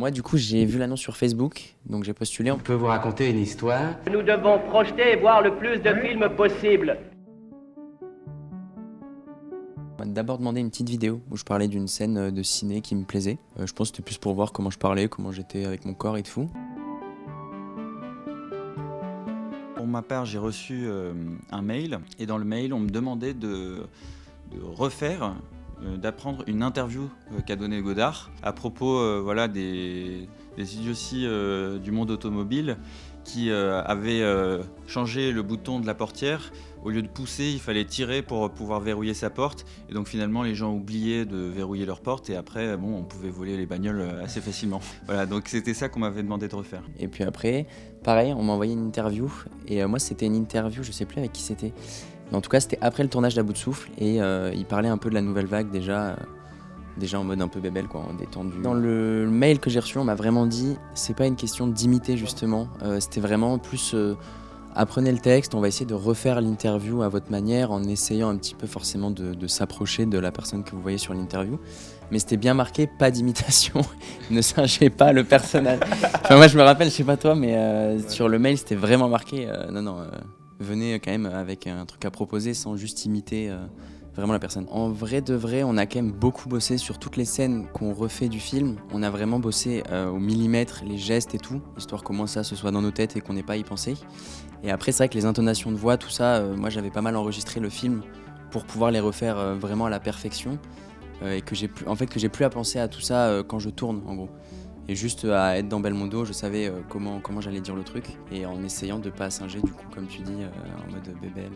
Moi, du coup, j'ai vu l'annonce sur Facebook, donc j'ai postulé. On peut vous raconter une histoire? Nous devons projeter et voir le plus de films possible. On m'a d'abord demandé une petite vidéo où je parlais d'une scène de ciné qui me plaisait. Je pense que c'était plus pour voir comment je parlais, comment j'étais avec mon corps et tout. Pour ma part, j'ai reçu un mail et dans le mail, on me demandait de refaire, d'apprendre une interview qu'a donnée Godard à propos voilà, des idioties du monde automobile qui avaient changé le bouton de la portière. Au lieu de pousser, il fallait tirer pour pouvoir verrouiller sa porte. Et donc finalement, les gens oubliaient de verrouiller leur porte et après, on pouvait voler les bagnoles assez facilement. Voilà, donc c'était ça qu'on m'avait demandé de refaire. Et puis après, pareil, on m'a envoyé une interview. Et moi, c'était une interview, je sais plus avec qui c'était. Mais en tout cas, c'était après le tournage d'À bout de souffle. Et il parlait un peu de la nouvelle vague déjà en mode un peu bébelle, quoi, en détendu. Dans le mail que j'ai reçu, on m'a vraiment dit, c'est pas une question d'imiter justement. C'était vraiment plus... apprenez le texte, on va essayer de refaire l'interview à votre manière en essayant un petit peu forcément de s'approcher de la personne que vous voyez sur l'interview. Mais c'était bien marqué, pas d'imitation, ne singez pas le personnage. Enfin, moi je me rappelle, je sais pas toi, mais sur le mail c'était vraiment marqué, venez quand même avec un truc à proposer sans juste imiter vraiment la personne. En vrai de vrai, on a quand même beaucoup bossé sur toutes les scènes qu'on refait du film. On a vraiment bossé au millimètre, les gestes et tout, histoire qu'au moins ça ce soit dans nos têtes et qu'on n'ait pas à y penser. Et après, c'est vrai que les intonations de voix, tout ça, moi j'avais pas mal enregistré le film pour pouvoir les refaire vraiment à la perfection et que j'ai plus à penser à tout ça quand je tourne en gros. Et juste à être dans Belmondo, je savais comment j'allais dire le truc et en essayant de pas singer du coup, comme tu dis, en mode bébelle.